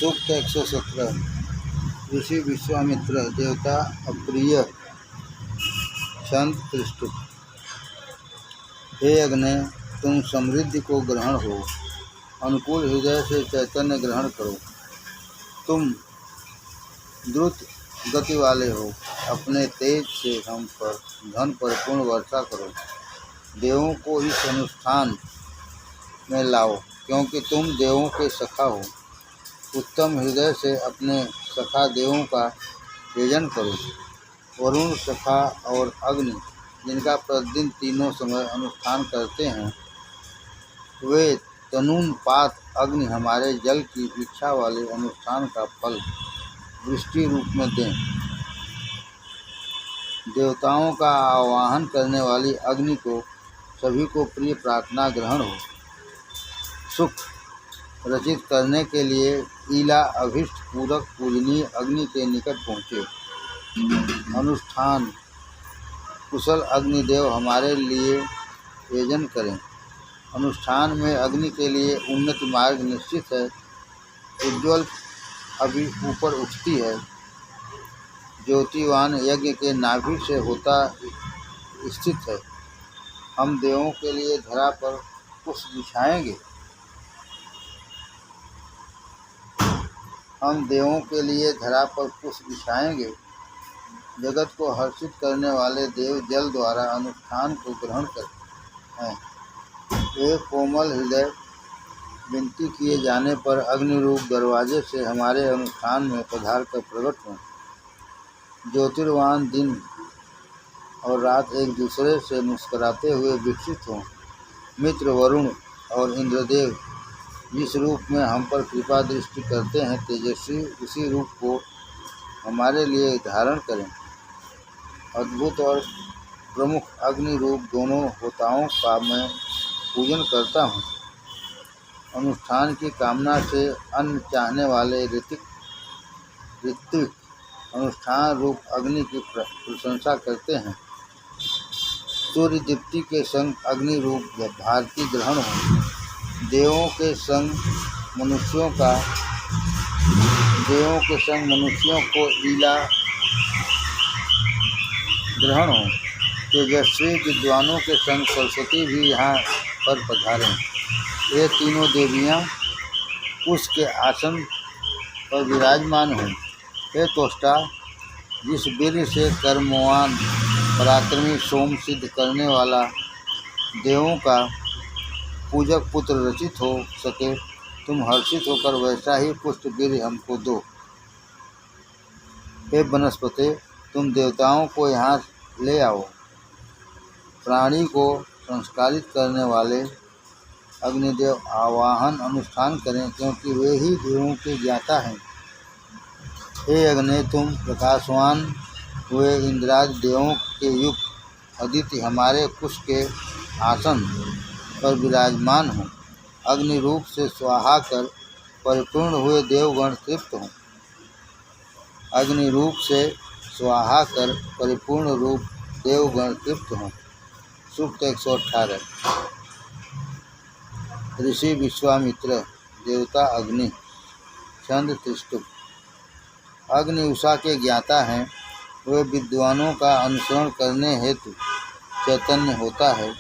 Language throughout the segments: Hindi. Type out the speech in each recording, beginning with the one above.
सूक्त 117। ऋषि विश्वामित्र देवता अप्रिय छंद त्रिष्टुप। हे अग्नि, तुम समृद्धि को ग्रहण हो, अनुकूल हृदय से चैतन्य ग्रहण करो। तुम द्रुत गति वाले हो, अपने तेज से हम पर धन पर पूर्ण वर्षा करो। देवों को इस अनुष्ठान में लाओ, क्योंकि तुम देवों के सखा हो। उत्तम हृदय से अपने सखा देवों का यजन करो। वरुण सखा और अग्नि, जिनका प्रतिदिन तीनों समय अनुष्ठान करते हैं, वे तनून पात अग्नि हमारे जल की इच्छा वाले अनुष्ठान का फल वृष्टि रूप में दें। देवताओं का आवाहन करने वाली अग्नि को सभी को प्रिय प्रार्थना ग्रहण हो। सुख रचित करने के लिए ईला अभिष्ट पूरक पूजनीय अग्नि के निकट पहुँचे। अनुष्ठान कुशल अग्निदेव हमारे लिए यजन करें। अनुष्ठान में अग्नि के लिए उन्नति मार्ग निश्चित है। उज्ज्वल अभी ऊपर उठती है। ज्योतिवान यज्ञ के नाभि से होता स्थित है। हम देवों के लिए धरा पर पुष्प बिछाएंगे। हम देवों के लिए धरा पर पुष्प बिछाएंगे। जगत को हर्षित करने वाले देव जल द्वारा अनुष्ठान को ग्रहण करते हैं। वे कोमल हृदय विनती किए जाने पर अग्निरूप दरवाजे से हमारे अनुष्ठान में पधार कर प्रकट हों। ज्योतिर्वान दिन और रात एक दूसरे से मुस्कुराते हुए विकसित हों। मित्र वरुण और इंद्रदेव जिस रूप में हम पर कृपा दृष्टि करते हैं, तेजस्वी उसी रूप को हमारे लिए धारण करें। अद्भुत और प्रमुख अग्नि रूप दोनों होताओं का मैं पूजन करता हूँ। अनुष्ठान की कामना से अन्न चाहने वाले ऋत्विक अनुष्ठान रूप अग्नि की प्रशंसा करते हैं। सूर्य दीप्ति के संग अग्नि रूप भारती ग्रहण हो। देवों के संग मनुष्यों को ईला ग्रहण हो। तेजस्वी विद्वानों के संग सरस्वती भी यहाँ पर पधारें। ये तीनों देवियाँ कुश के आसन पर विराजमान हों। हे त्वष्टा, जिस वीर्य से कर्मवान पराक्रमी सोम सिद्ध करने वाला देवों का पूजक पुत्र रचित हो सके, तुम हर्षित होकर वैसा ही पुष्ट वीर्य हमको दो। हे वनस्पते, तुम देवताओं को यहाँ ले आओ। प्राणी को संस्कारित करने वाले अग्निदेव आवाहन अनुष्ठान करें, क्योंकि वे ही देवों के ज्ञाता हैं। हे अग्नि, तुम प्रकाशवान हुए इंद्रादि देवों के युक्त अदिति हमारे कुश के आसन पर विराजमान हो। अग्नि रूप से स्वाहा कर परिपूर्ण हुए देवगण तृप्त हों। अग्नि रूप से स्वाहा कर परिपूर्ण रूप देवगण तृप्त हों। सूक्त 118। ऋषि विश्वामित्र देवता अग्नि छंद त्रिष्टुप। अग्नि उषा के ज्ञाता हैं। वे विद्वानों का अनुसरण करने हेतु चैतन्य होता है।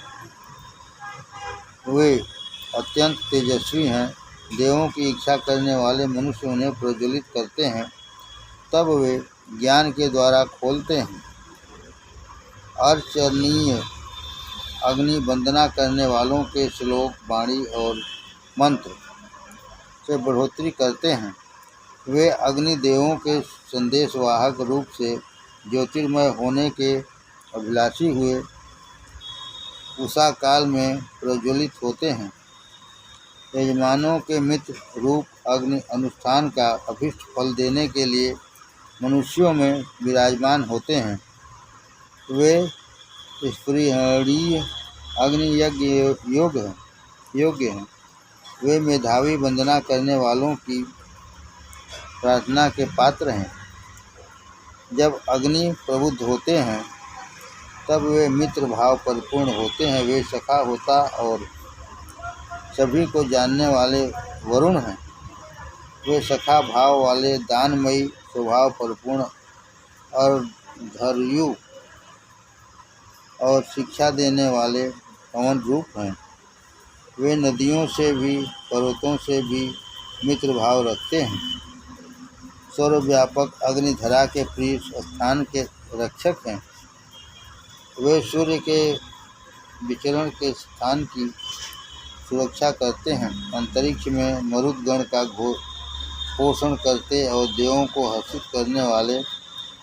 वे अत्यंत तेजस्वी हैं। देवों की इच्छा करने वाले मनुष्य उन्हें प्रज्वलित करते हैं, तब वे ज्ञान के द्वारा खोलते हैं। अर्चनीय अग्नि वंदना करने वालों के श्लोक, वाणी और मंत्र से बढ़ोतरी करते हैं। वे अग्नि देवों के संदेशवाहक रूप से ज्योतिर्मय होने के अभिलाषी हुए उषा काल में प्रज्वलित होते हैं। यजमानों के मित्र रूप अग्नि अनुष्ठान का अभीष्ट फल देने के लिए मनुष्यों में विराजमान होते हैं। वे स्पृहणीय अग्नि यज्ञ योग्य हैं। वे मेधावी वंदना करने वालों की प्रार्थना के पात्र हैं। जब अग्नि प्रबुद्ध होते हैं, तब वे मित्र भाव परिपूर्ण होते हैं। वे सखा होता और सभी को जानने वाले वरुण हैं। वे सखा भाव वाले दानमयी स्वभाव परिपूर्ण और धैर्यु और शिक्षा देने वाले पवन रूप हैं। वे नदियों से भी पर्वतों से भी मित्र भाव रखते हैं। सर्वव्यापक अग्निधरा के प्रिय स्थान के रक्षक हैं। वे सूर्य के विचरण के स्थान की सुरक्षा करते हैं। अंतरिक्ष में मरुदगण का पोषण करते और देवों को हर्षित करने वाले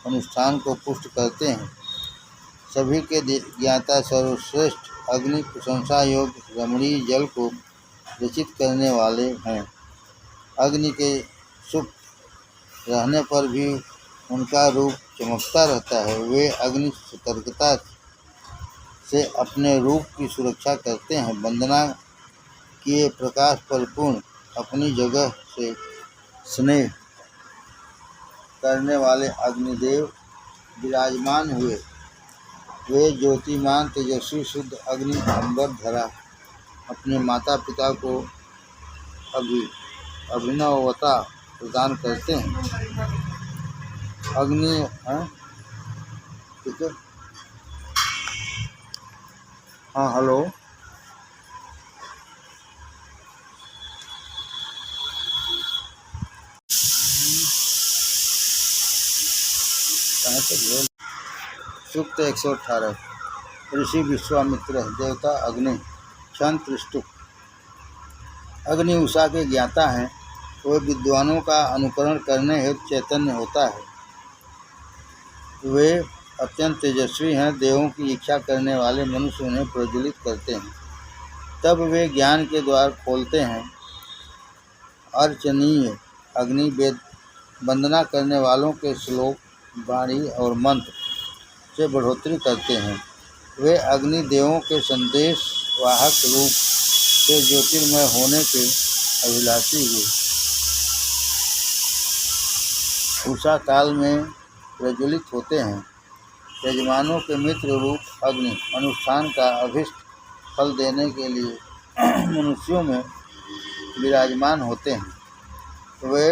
अनुष्ठान को पुष्ट करते हैं। सभी के ज्ञाता सर्वश्रेष्ठ अग्नि प्रशंसा योग्य रमणीय जल को रचित करने वाले हैं। अग्नि के सुप्त रहने पर भी उनका रूप चमकता रहता है। वे अग्नि सतर्कता से अपने रूप की सुरक्षा करते हैं। वंदना किए प्रकाश परिपूर्ण अपनी जगह से स्नेह करने वाले अग्निदेव विराजमान हुए। वे ज्योतिमान तेजस्वी शुद्ध अग्नि अंबर धरा अपने माता पिता को अभिनवता प्रदान करते हैं। अग्नि ठीक है। हाँ हेलो। सूक्त 118। ऋषि विश्वामित्र देवता अग्नि क्षण त्रिष्टुप। अग्नि उषा के ज्ञाता हैं। वे विद्वानों का अनुकरण करने हेतु चैतन्य होता है। वे अत्यंत तेजस्वी हैं। देवों की इच्छा करने वाले मनुष्य उन्हें प्रज्वलित करते हैं। तब वे ज्ञान के द्वार खोलते हैं। अर्चनीय अग्नि वेद वंदना करने वालों के श्लोक वाणी और मंत्र से बढ़ोतरी करते हैं। वे अग्नि देवों के संदेश वाहक रूप से ज्योतिर्मय होने के अभिलाषी हुए। उषा काल में प्रज्वलित होते हैं। यजमानों के मित्र रूप अग्नि अनुष्ठान का अभिष्ट फल देने के लिए मनुष्यों में विराजमान होते हैं। वे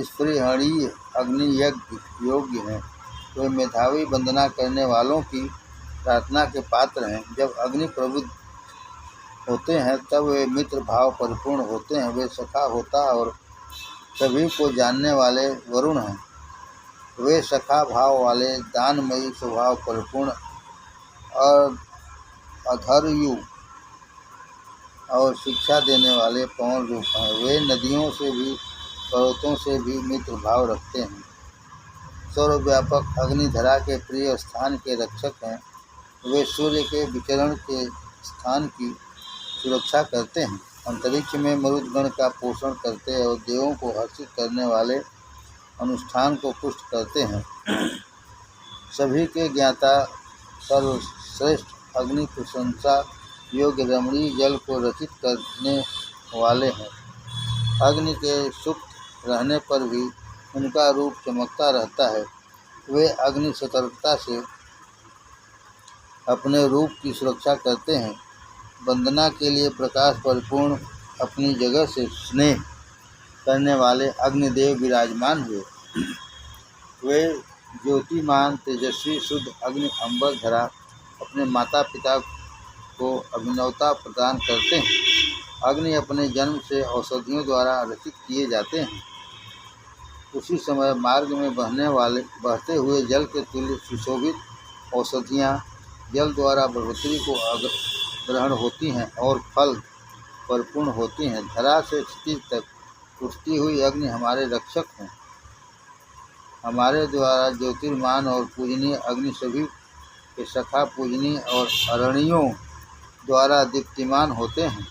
स्पृहणीय अग्नि यज्ञ योग्य हैं। वे मेधावी वंदना करने वालों की प्रार्थना के पात्र हैं। जब अग्नि प्रबुद्ध होते हैं तब वे मित्र भाव परिपूर्ण होते हैं। वे सखा होता और सभी को जानने वाले वरुण हैं। वे सखा भाव वाले दानमयी स्वभाव परिपूर्ण और अधर्यु और शिक्षा देने वाले पवन रूप हैं। वे नदियों से भी पर्वतों से भी मित्र भाव रखते हैं। सर्वव्यापक अग्निधरा के प्रिय स्थान के रक्षक हैं। वे सूर्य के विचरण के स्थान की सुरक्षा करते हैं। अंतरिक्ष में मरुदगण का पोषण करते और देवों को हर्षित करने वाले अनुष्ठान को पुष्ट करते हैं। सभी के ज्ञाता सर्वश्रेष्ठ अग्नि प्रशंसा योग्य रमणीय जल को रचित करने वाले हैं। अग्नि के सुप्त रहने पर भी उनका रूप चमकता रहता है। वे अग्नि सतर्कता से अपने रूप की सुरक्षा करते हैं। वंदना के लिए प्रकाश परिपूर्ण अपनी जगह से स्नेह करने वाले अग्निदेव विराजमान हुए। वे ज्योतिमान तेजस्वी शुद्ध अग्नि अंबर धरा अपने माता पिता को अभिनवता प्रदान करते हैं। अग्नि अपने जन्म से औषधियों द्वारा रचित किए जाते हैं। उसी समय मार्ग में बहते हुए जल के तुल्य सुशोभित औषधियाँ जल द्वारा बढ़ोतरी को ग्रहण होती हैं और फल परिपूर्ण होती हैं। धरा से क्षितिज तक उठती हुई अग्नि हमारे रक्षक हैं। हमारे द्वारा ज्योतिर्मान और पूजनीय अग्नि सभी के सखा पूजनीय और अरणियों द्वारा दीप्तिमान होते हैं।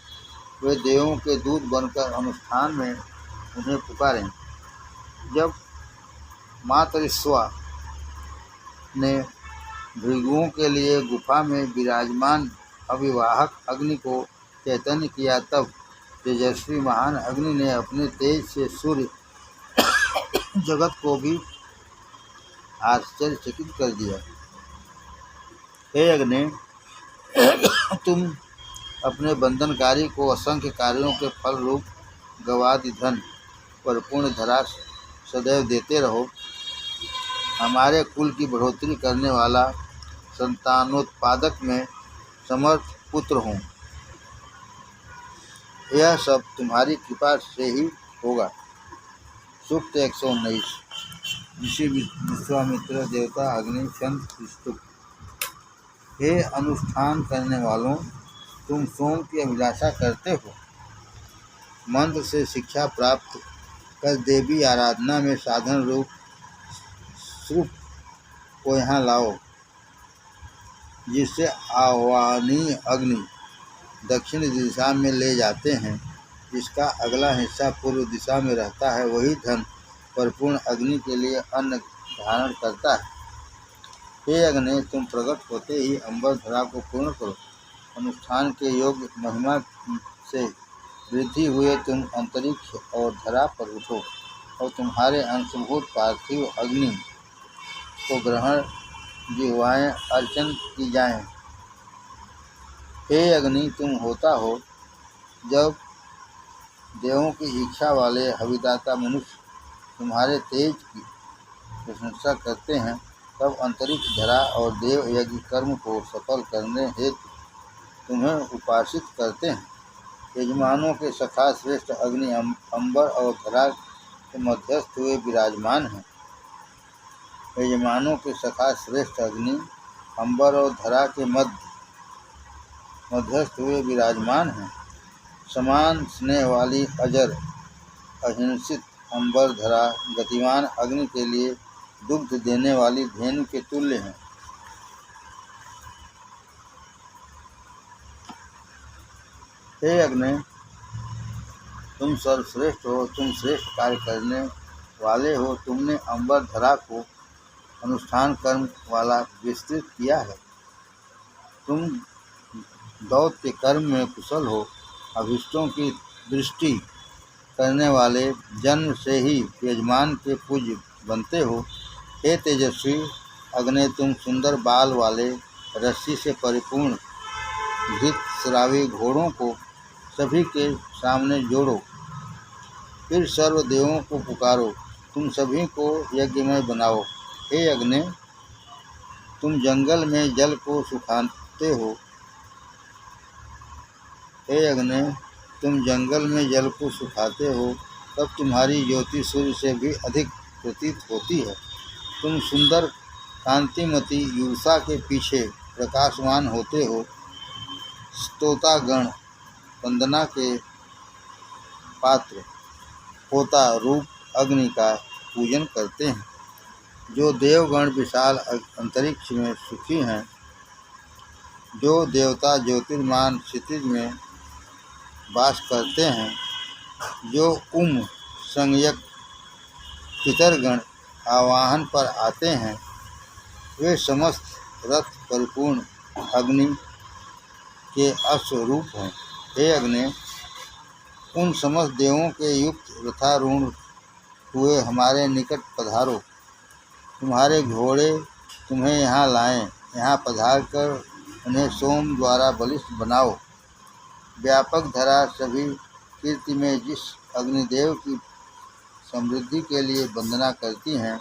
वे देवों के दूत बनकर अनुष्ठान में उन्हें पुकारें। जब मातरिश्वा ने भृगुओं के लिए गुफा में विराजमान अविवाहक अग्नि को चैतन्य किया तब तेजस्वी महान अग्नि ने अपने तेज से सूर्य जगत को भी आश्चर्यचकित कर दिया। हे अग्नि, तुम अपने बंधनकारी को असंख्य कार्यों के फल रूप गवादि धन परिपूर्ण धरा सदैव देते रहो। हमारे कुल की बढ़ोतरी करने वाला संतानोत्पादक में समर्थ पुत्र हूँ। यह सब तुम्हारी कृपा से ही होगा। सूक्त 119। ऋषि विश्वामित्र देवता अग्नि संत स्तुप। हे अनुष्ठान करने वालों, तुम सोम की अभिलाषा करते हो। मंत्र से शिक्षा प्राप्त कर देवी आराधना में साधन रूप श्रुप को यहाँ लाओ, जिससे आह्वानीय अग्नि दक्षिण दिशा में ले जाते हैं। जिसका अगला हिस्सा पूर्व दिशा में रहता है, वही धन परिपूर्ण अग्नि के लिए अन्न धारण करता है। हे अग्नि, तुम प्रकट होते ही अंबर धरा को पूर्ण करो। अनुष्ठान के योग्य महिमा से वृद्धि हुए तुम अंतरिक्ष और धरा पर उठो और तुम्हारे अंशभूत पार्थिव अग्नि को ग्रहण जिह्वाएं अर्चन की जाएं। हे अग्नि, तुम होता हो जब देवों की इच्छा वाले हविदाता मनुष्य तुम्हारे तेज की प्रशंसा करते हैं, तब अंतरिक्ष धरा और देव यज्ञ कर्म को सफल करने हेतु तुम्हें उपासित करते हैं। यजमानों के सखा श्रेष्ठ अग्नि अंबर और धरा के मध्यस्थ हुए विराजमान हैं। यजमानों के सखा श्रेष्ठ अग्नि अंबर और धरा के मध्यस्थ हुए विराजमान हैं। समान स्नेह वाली अजर अहिंसित अंबर धरा गतिमान अग्नि के लिए दुग्ध देने वाली धेनु के तुल्य हैं। हे अग्नि, तुम सर्वश्रेष्ठ हो, तुम श्रेष्ठ कार्य करने वाले हो। तुमने अंबर धरा को अनुष्ठान कर्म वाला विस्तृत किया है। तुम दौत्य कर्म में कुशल हो, अभिष्टों की दृष्टि करने वाले, जन्म से ही यजमान के पूज्य बनते हो। हे तेजस्वी अग्नि, तुम सुंदर बाल वाले रस्सी से परिपूर्ण घृत स्रावी घोड़ों को सभी के सामने जोड़ो। फिर सर्वदेवों को पुकारो, तुम सभी को यज्ञमय बनाओ। हे अग्नि, तुम जंगल में जल को सुखाते हो। हे अग्नि, तुम जंगल में जल को सुखाते हो, तब तुम्हारी ज्योति सूर्य से भी अधिक प्रतीत होती है। तुम सुंदर कांतिमती युवसा के पीछे प्रकाशमान होते हो। स्तोतागण वंदना के पात्र होता रूप अग्नि का पूजन करते हैं। जो देवगण विशाल अंतरिक्ष में सुखी हैं, जो देवता ज्योतिर्मान क्षितिज में वास करते हैं, जो संयक पितरगण आवाहन पर आते हैं, वे समस्त रथ परिपूर्ण अग्नि के अश्वरूप हैं। हे अग्नि, उन समस्त देवों के युक्त रथारूढ़ हुए हमारे निकट पधारो। तुम्हारे घोड़े तुम्हें यहाँ लाएं। यहाँ पधार कर उन्हें सोम द्वारा बलिष्ठ बनाओ। व्यापक धरा सभी कीर्ति में जिस अग्निदेव की समृद्धि के लिए वंदना करती हैं,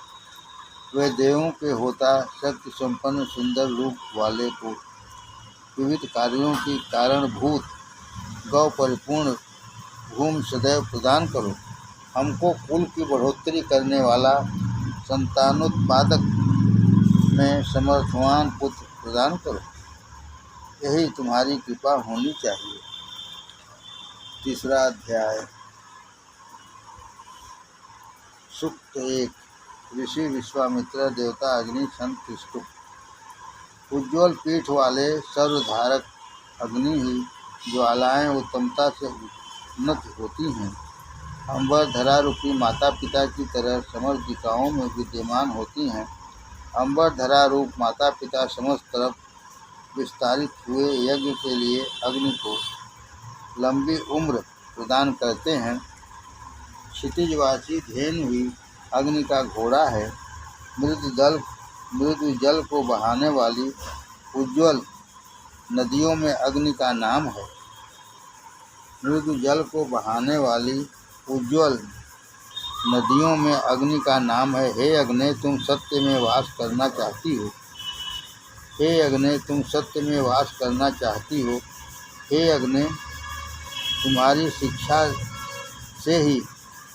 वे देवों के होता शक्ति संपन्न सुंदर रूप वाले को विविध कार्यों की कारणभूत गौ परिपूर्ण भूमि सदैव प्रदान करो। हमको कुल की बढ़ोतरी करने वाला संतानोत्पादक में समर्थवान पुत्र प्रदान करो। यही तुम्हारी कृपा होनी चाहिए। तीसरा अध्याय। सूक्त 1। ऋषि विश्वामित्र देवता अग्नि संत स्तुप। उज्ज्वल पीठ वाले सर्वधारक अग्नि ही ज्वालाएं उत्तमता से उन्नत होती हैं। अंबर धरा रूपी माता पिता की तरह समस्त दिशाओं में विद्यमान होती हैं। अंबर धरा रूप माता पिता समस्त तरफ विस्तारित हुए यज्ञ के लिए अग्नि को लंबी उम्र प्रदान करते हैं। क्षितिजवासी धेनु ही अग्नि का घोड़ा है। मृदु जल को बहाने वाली उज्ज्वल नदियों में अग्नि का नाम है। मृदु जल को बहाने वाली उज्ज्वल नदियों में अग्नि का नाम है। हे अग्नि, तुम सत्य में वास करना चाहती हो। हे अग्नि, तुम सत्य में वास करना चाहती हो। हे अग्नि, तुम्हारी शिक्षा से ही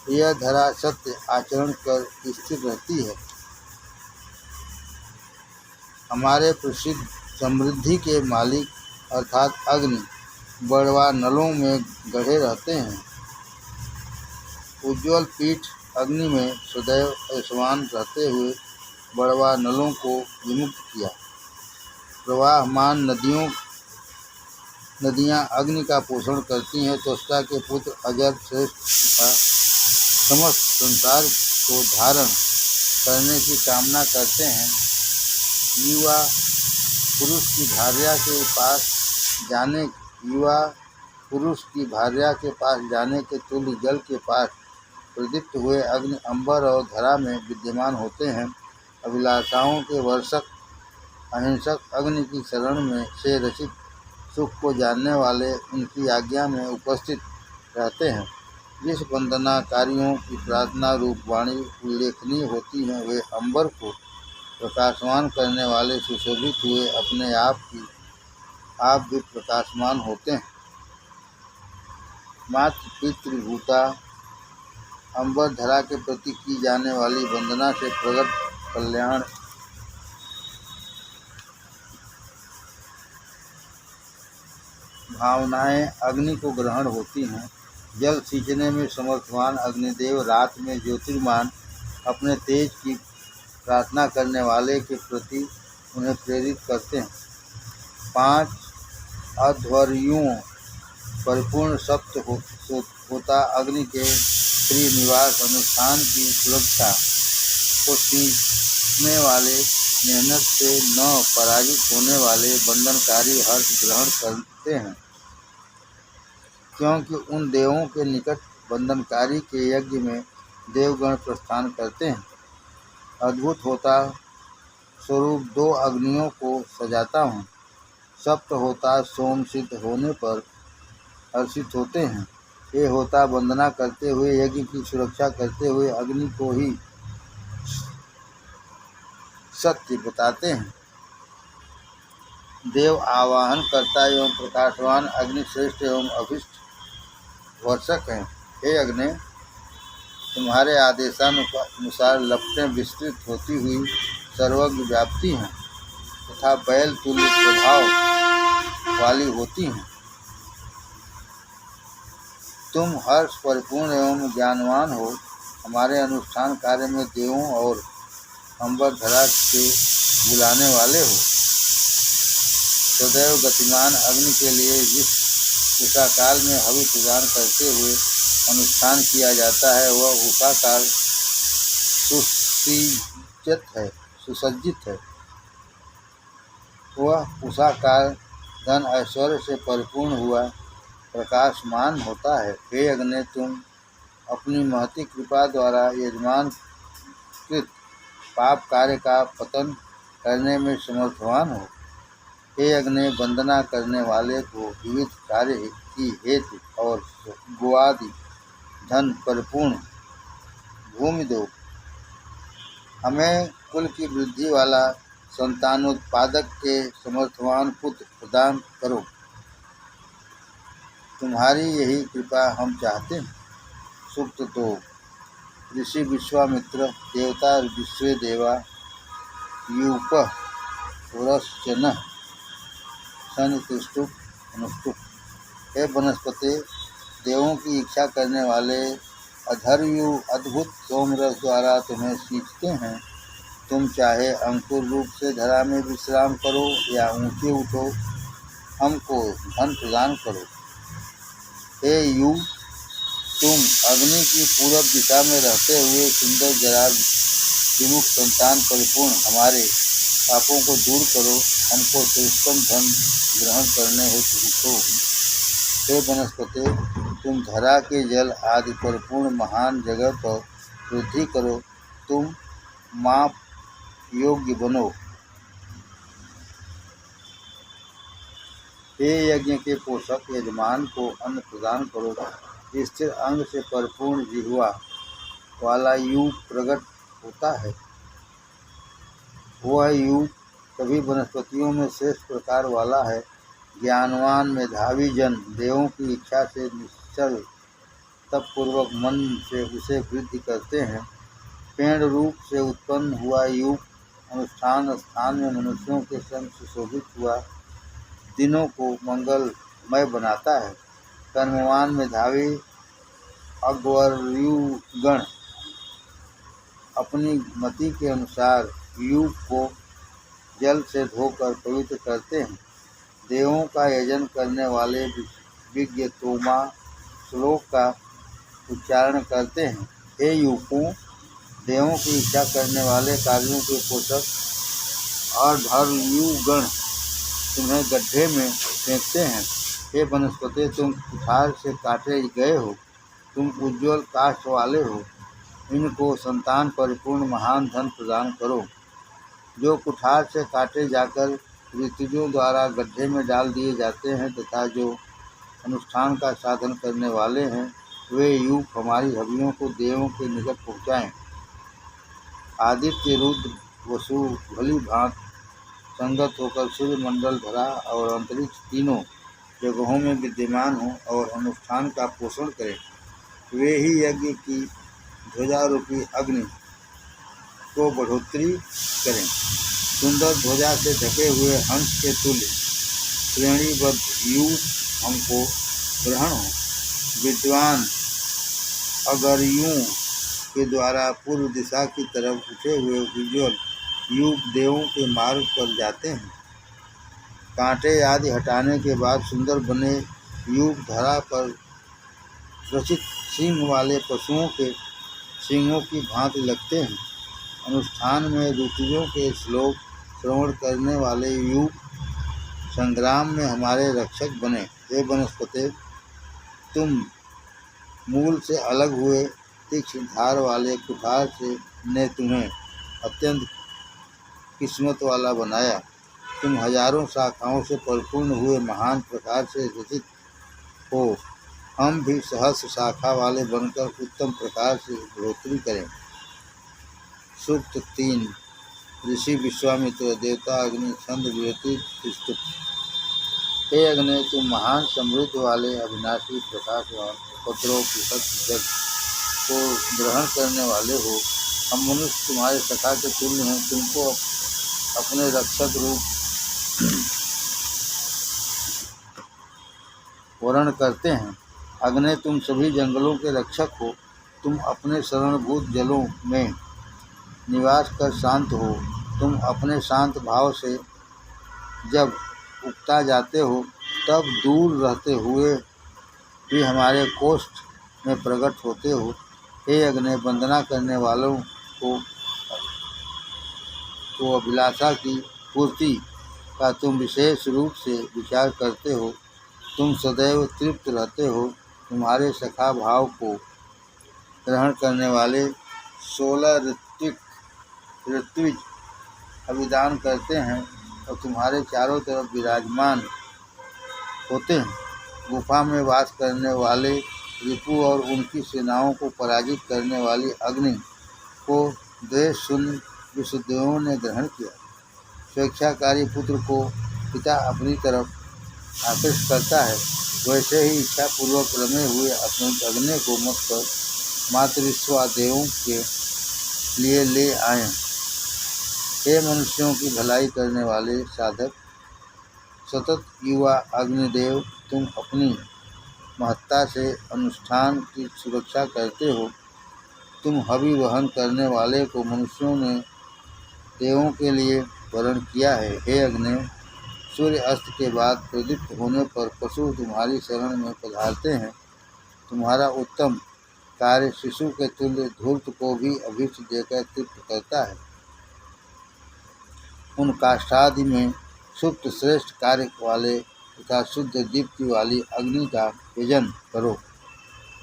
यह धरा सत्य आचरण कर स्थिर रहती है। हमारे प्रसिद्ध समृद्धि के मालिक अर्थात अग्नि बड़वा नलों में गढ़े रहते हैं। उज्ज्वल पीठ अग्नि में सदैव ऐशवान रहते हुए बड़वा नलों को विमुक्त किया। प्रवाहमान नदियाँ अग्नि का पोषण करती हैं। त्वष्टा के पुत्र अजर श्रेष्ठ तथा समस्त संसार को धारण करने की कामना करते हैं। युवा पुरुष की भार्या के पास जाने के तुल्य जल के पास प्रदीप्त हुए अग्नि अंबर और धरा में विद्यमान होते हैं। अभिलाषाओं के वर्षक अहिंसक अग्नि की शरण में से रचित सुख को जानने वाले उनकी आज्ञा में उपस्थित रहते हैं। जिस वंदनाकारियों की प्रार्थना रूप वाणी उल्लेखनीय होती है, वे अंबर को प्रकाशमान करने वाले सुशोभित हुए अपने आप भी प्रकाशमान होते हैं। मातृ पितृभूता अंबर धरा के प्रति की जाने वाली वंदना से प्रगट कल्याण भावनाएं अग्नि को ग्रहण होती हैं। जल सींचने में समर्थवान अग्निदेव रात में ज्योतिर्मान अपने तेज की प्रार्थना करने वाले के प्रति उन्हें प्रेरित करते हैं। 5 अध्वर्युओं परिपूर्ण सप्त होता अग्नि के श्रीनिवास अनुष्ठान की सुरक्षा को सींचने वाले मेहनत से न पराजित होने वाले बंधनकारी हर्ष ग्रहण करते हैं, क्योंकि उन देवों के निकट बंधनकारी के यज्ञ में देवगण प्रस्थान करते हैं। अद्भुत होता स्वरूप 2 अग्नियों को सजाता हूँ। सप्त होता सोम सिद्ध होने पर हर्षित होते हैं। ये होता वंदना करते हुए यज्ञ की सुरक्षा करते हुए अग्नि को ही सत्य बताते हैं। देव आवाहन करता एवं प्रकाशवान अग्नि श्रेष्ठ एवं अभिष्ट वर्षक हैं। हे अग्नि, तुम्हारे आदेशानुसार लपटें विस्तृत होती हुई सर्वज्ञ व्याप्ति हैं तथा बैल तुल्य प्रभाव वाली होती हैं। तुम हर्ष परिपूर्ण एवं ज्ञानवान हो। हमारे अनुष्ठान कार्य में देवों और अंबर धरा के बुलाने वाले हो। सदैव गतिमान अग्नि के लिए जिस उषा काल में हवि प्रदान करते हुए अनुष्ठान किया जाता है, वह उषा काल सुसज्जित है। वह उषा काल धन ऐश्वर्य से परिपूर्ण हुआ प्रकाशमान होता है। हे अग्नि, तुम अपनी महती कृपा द्वारा यजमान कृत पाप कार्य का पतन करने में समर्थवान हो। हे अग्नि, वंदना करने वाले को विविध कार्य की हेतु और गोआदि धन परिपूर्ण भूमि दो। हमें कुल की वृद्धि वाला संतानोत्पादक के समर्थवान पुत्र प्रदान करो। तुम्हारी यही कृपा हम चाहते हैं। सूक्त 2। ऋषि विश्वामित्र देवता विश्वे देवा यूप पुरश्चन सनितुष्टुप अनुष्टुप। हे वनस्पति, देवों की इच्छा करने वाले अधर्यु अद्भुत सोमरस द्वारा तुम्हें सींचते हैं। तुम चाहे अंकुर रूप से धरा में विश्राम करो या ऊंचे उठो, हमको धन प्रदान करो। हे यू, तुम अग्नि की पूरब दिशा में रहते हुए सुंदर जरा विमुख संतान परिपूर्ण हमारे पापों को दूर करो। हमको श्रेष्ठतम धन ग्रहण करने हेतु उठो। हे वनस्पति, तुम धरा के जल आदि परिपूर्ण महान जगह पर वृद्धि करो। तुम माप योग्य बनो। हे यज्ञ के पोषक, यजमान को अन्न प्रदान करो। स्थिर अंग से परिपूर्ण जिह्वा वाला युग प्रकट होता है। वह युग सभी वनस्पतियों में श्रेष्ठ प्रकार वाला है। ज्ञानवान मेधावी जन देवों की इच्छा से निश्चल तपपूर्वक मन से उसे वृद्धि करते हैं। पेड़ रूप से उत्पन्न हुआ युग अनुष्ठान स्थान में मनुष्यों के संग सुशोभित हुआ दिनों को मंगलमय बनाता है। कर्मवान मेधावी अग्रयुगण अपनी मति के अनुसार युग को जल से धोकर पवित्र करते हैं। देवों का यजन करने वाले विज्ञतोमा श्लोक का उच्चारण करते हैं। हे युगों, देवों की इच्छा करने वाले कार्यों के पोषक और धर्मयुगण तुम्हें गड्ढे में फेंकते हैं। हे वनस्पति, तुम कुठार से काटे गए हो, तुम उज्ज्वल काष्ठ वाले हो। इनको संतान परिपूर्ण महान धन प्रदान करो। जो कुठार से काटे जाकर ऋतुजों द्वारा गड्ढे में डाल दिए जाते हैं तथा जो अनुष्ठान का साधन करने वाले हैं, वे युग हमारी हवियों को देवों के निकट पहुँचाएँ। आदित्य रुद्र वसु भली भांत संगत होकर सूर्यमंडल धरा और अंतरिक्ष तीनों जगहों में विद्यमान हो और अनुष्ठान का पोषण करें। वे ही यज्ञ की ध्वजारूपी अग्नि को बढ़ोतरी करें। सुंदर ध्वजा से ढके हुए हंस के तुल्य श्रेणीबद्ध युग हमको ग्रहण हो। विद्वान अगर्युओं के द्वारा पूर्व दिशा की तरफ उठे हुए उज्ज्वल युग देवों के मार्ग पर जाते हैं। कांटे आदि हटाने के बाद सुंदर बने युग धरा पर रचित सिंह वाले पशुओं के सिंहों की भांति लगते हैं। अनुष्ठान में ऋतुजों के श्लोक श्रवण करने वाले युग संग्राम में हमारे रक्षक बने। हे वनस्पति, तुम मूल से अलग हुए तीक्ष्ण धार वाले कुठार से ने तुम्हें अत्यंत किस्मत वाला बनाया। तुम हजारों शाखाओं से परिपूर्ण हुए महान प्रकार से रचित हो। हम भी सहस्र शाखा वाले बनकर उत्तम प्रकार से बढ़ोतरी करें। सूक्त 3 ऋषि विश्वामित्र देवता अग्नि छंद विरति स्तुत। हे अग्नि, तुम महान समृद्धि वाले अविनाशी प्रकाशवान उपद्रवपूषक जग को ग्रहण करने वाले हो। हम मनुष्य तुम्हारे सखा के तुल्य हैं। तुमको अपने रक्षक रूप वर्ण करते हैं। अग्नि, तुम सभी जंगलों के रक्षक हो। तुम अपने शरणभूत जलों में निवास कर शांत हो। तुम अपने शांत भाव से जब उकता जाते हो तब दूर रहते हुए भी हमारे कोष्ठ में प्रकट होते हो। हे अग्नि, वंदना करने वालों को अभिलाषा की पूर्ति का तुम विशेष रूप से विचार करते हो। तुम सदैव तृप्त रहते हो। तुम्हारे सखा भाव को ग्रहण करने वाले 16 ऋत्विज अभिदान करते हैं और तुम्हारे चारों तरफ विराजमान होते हैं। गुफा में वास करने वाले रिपु और उनकी सेनाओं को पराजित करने वाली अग्नि को द्वेष शून्य विशुद्धों ने ग्रहण किया। स्वेच्छाकारी पुत्र को पिता अपनी तरफ आकृष्ट करता है, वैसे ही इच्छापूर्वक रमे हुए अपने अग्नि को मत कर मातृस्वा देवों के लिए ले आए। हे मनुष्यों की भलाई करने वाले साधक सतत युवा अग्निदेव, तुम अपनी महत्ता से अनुष्ठान की सुरक्षा करते हो। तुम हवि वहन करने वाले को मनुष्यों ने देवों के लिए वर्ण किया है। हे अग्नि, सूर्य अस्त के बाद प्रदीप्त होने पर पशु तुम्हारी शरण में पधारते हैं। तुम्हारा उत्तम कार्य शिशु के तुल्य धूर्त को भी अभीष्ट देकर तृप्त करता है। उन काष्ठादि में सुप्त श्रेष्ठ कार्य वाले तथा शुद्ध दीप्ति वाली अग्नि का यजन करो।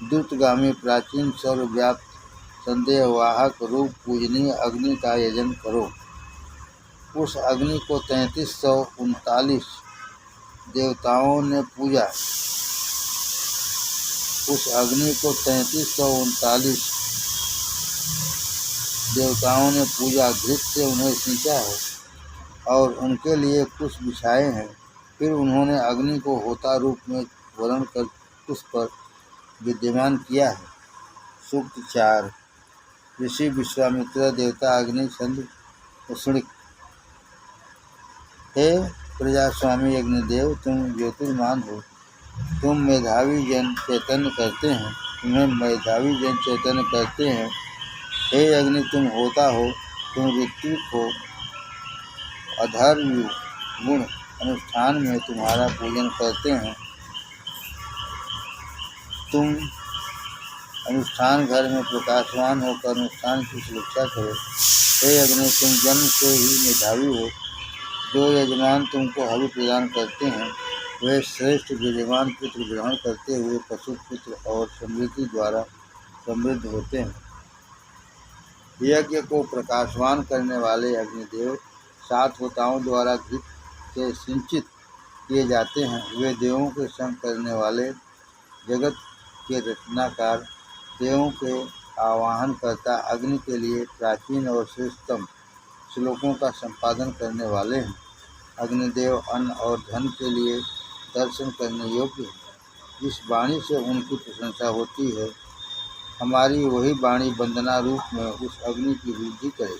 द्रुतगामी प्राचीन सर्वव्याप्त संदेहवाहक रूप पूजनीय अग्नि का यजन करो। उस अग्नि को 3339 देवताओं ने पूजा। उस अग्नि को 3339 देवताओं ने पूजा घृत से उन्हें सींचा है और उनके लिए कुश बिछाए हैं। फिर उन्होंने अग्नि को होता रूप में वर्ण कर उस पर विद्यमान किया है। सूक्त 4। ऋषि विश्वामित्र देवता अग्नि छंद उष्णिक। हे प्रजास्वामी अग्निदेव, तुम ज्योतिर्मान हो, तुम मेधावी जन चैतन्य करते हैं, तुम्हें मेधावी जन चैतन्य करते हैं। हे अग्नि, तुम होता हो, तुम ऋत्विक हो। अधर्म गुण अनुष्ठान में तुम्हारा पूजन करते हैं। तुम अनुष्ठान घर में प्रकाशवान होकर अनुष्ठान की सुरक्षा करो। हे अग्नि, तुम जन्म से ही मेधावी हो। जो यजमान तुमको हवि प्रदान करते हैं वे श्रेष्ठ विद्यमान पुत्र ग्रहण करते हुए पशु पुत्र और समृद्धि द्वारा समृद्ध होते हैं। यज्ञ को प्रकाशवान करने वाले अग्निदेव 7 होताओं द्वारा घृत से सिंचित किए जाते हैं। वे देवों के संग करने वाले, जगत के रचनाकार, देवों के आवाहन करता, अग्नि के लिए प्राचीन और श्रेष्ठतम श्लोकों का संपादन करने वाले हैं। अग्निदेव अन्न और धन के लिए दर्शन करने योग्य है। जिस वाणी से उनकी प्रशंसा होती है, हमारी वही वाणी वंदना रूप में उस अग्नि की वृद्धि करे।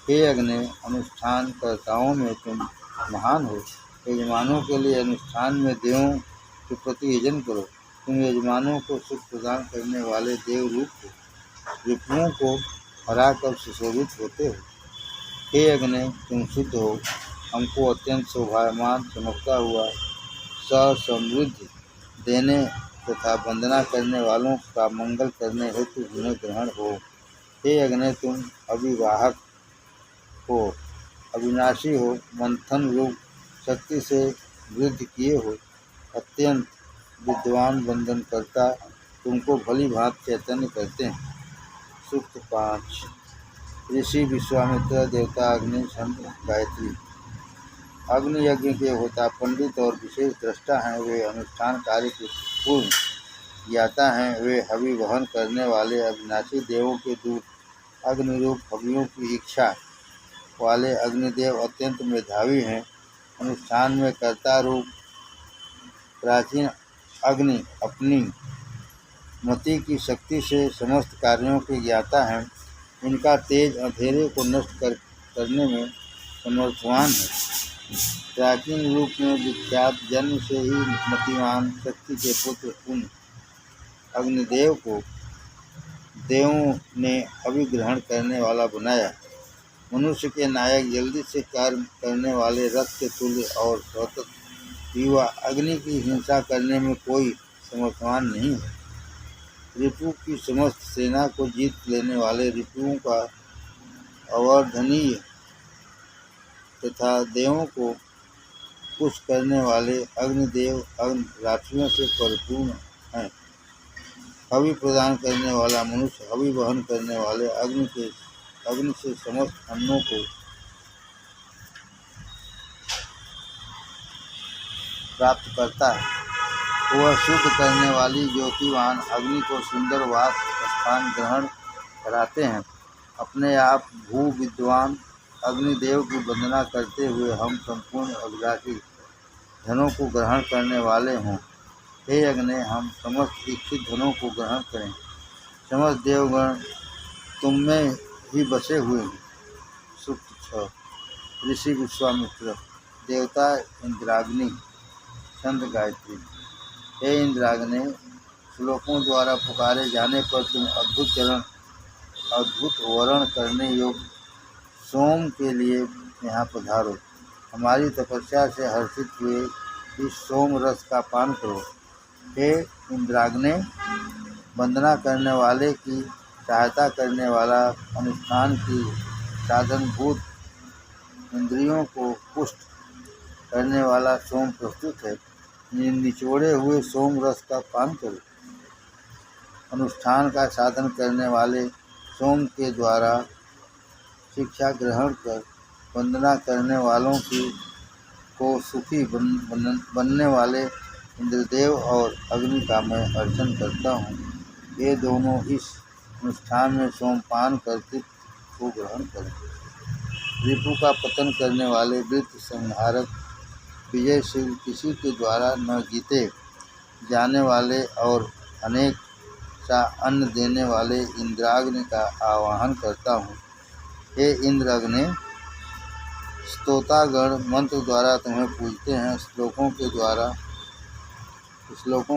हे अग्नि, अनुष्ठान कर्ताओं में तुम महान हो। यजमानों के लिए अनुष्ठान में देवों के प्रति यजन करो। तुम यजमानों को सुख प्रदान करने वाले देव रूप हो, रिपुओं को हराकर सुशोभित होते हो। हे अग्नि, तुम शुद्ध हो, हमको अत्यंत शोभायमान चमकता हुआ समृद्धि देने तथा वंदना करने वालों का मंगल करने हेतु उन्हें ग्रहण हो। हे अग्नि, तुम अविवाहक हो, अविनाशी हो, मंथन रूप शक्ति से वृद्धि किए हो, अत्यंत विद्वान वंदन करता, तुमको भली भांत चैतन्य करते हैं। सूक्त 5। ऋषि विश्वामित्र देवता अग्नि छंद गायत्री। अग्नि यज्ञ के होता पंडित और विशेष दृष्टा हैं। वे अनुष्ठान कार्य के पूर्ण ज्ञाता हैं। वे हवि वहन करने वाले अविनाशी देवों के दूत, अग्निरूप हवियों की इच्छा वाले अग्निदेव अत्यंत मेधावी हैं। अनुष्ठान में कर्ता रूप प्राचीन अग्नि अपनी मति की शक्ति से समस्त कार्यों के ज्ञाता हैं। इनका तेज अंधेरे को नष्ट करने में समर्थवान है। प्राचीन रूप में विख्यात, जन्म से ही मतिमान शक्ति के पुत्र उन अग्निदेव को देवों ने अभिग्रहण करने वाला बनाया। मनुष्य के नायक, जल्दी से कार्य करने वाले, रथ के तुल्य और सतत युवा, अग्नि की हिंसा करने में कोई समर्थवान नहीं है। रिपु की समस्त सेना को जीत लेने वाले, रिपुओं का अवर्धनीय तथा देवों को खुश करने वाले अग्निदेव अग्नि राशियों से परिपूर्ण हैं। हवि प्रदान करने वाला मनुष्य हवि वहन करने वाले अग्नि से समस्त अन्नों को प्राप्त करता है। वह शुद्ध करने वाली ज्योतिवान अग्नि को सुंदर वास स्थान ग्रहण कराते हैं। अपने आप भू विद्वान अग्निदेव की वंदना करते हुए हम संपूर्ण अभिलाषी धनों को ग्रहण करने वाले हों। हे अग्नि, हम समस्त इच्छित धनों को ग्रहण करें। समस्त देवगण तुम में ही बसे हुए हैं। सूक्त 6। ऋषि विश्वामित्र देवता इंद्राग्नि छंद गायत्री। हे इंद्राग्नि, श्लोकों द्वारा पुकारे जाने पर तुम अद्भुत चरण, अद्भुत वर्ण करने योग्य सोम के लिए यहाँ पधारो। हमारी तपस्या से हर्षित हुए इस सोम रस का पान करो। हे इंद्राग्नि, वंदना करने वाले की सहायता करने वाला, अनुष्ठान की साधनभूत, इंद्रियों को पुष्ट करने वाला सोम प्रस्तुत है। निचोड़े हुए सोम रस का पान करो। अनुष्ठान का साधन करने वाले सोम के द्वारा शिक्षा ग्रहण कर वंदना करने वालों को सुखी बनने वाले इंद्रदेव और अग्नि का मैं अर्चन करता हूँ। ये दोनों इस अनुष्ठान में सोमपान करते को ग्रहण करें। रिपु का पतन करने वाले वृत्त संहारक विजयशील किसी के द्वारा न जीते जाने वाले और अनेक सा अन्न देने वाले इंद्राग्नि का आवाहन करता हूँ। हे इंद्राग्नि, स्तोतागण मंत्र द्वारा तुम्हें पूजते हैं। श्लोकों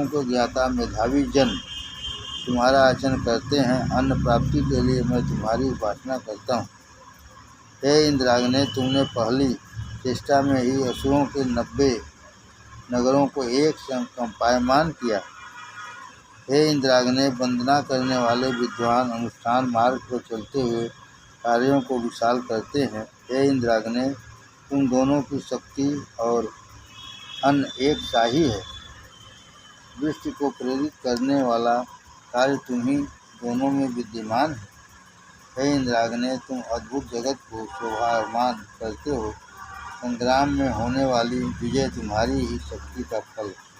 को ज्ञाता मेधावी जन तुम्हारा अर्चन करते हैं। अन्न प्राप्ति के लिए मैं तुम्हारी उपासना करता हूँ। हे इंद्राग्नि, तुमने पहली चेष्टा में ही असुरों के 90 नगरों को एक संग कंपायमान किया। हे इंद्राग्नि, वंदना करने वाले विद्वान अनुष्ठान मार्ग पर चलते हुए कार्यों को विशाल करते हैं। हे इंद्राग्नि, तुम दोनों की शक्ति और अन्न एक सा ही है। वृष्टि को प्रेरित करने वाला कार्य तुम ही दोनों में विद्यमान है। हे इंद्राग्नि, तुम अद्भुत जगत को शोभायमान करते हो। संग्राम में होने वाली विजय तुम्हारी ही शक्ति का फल है।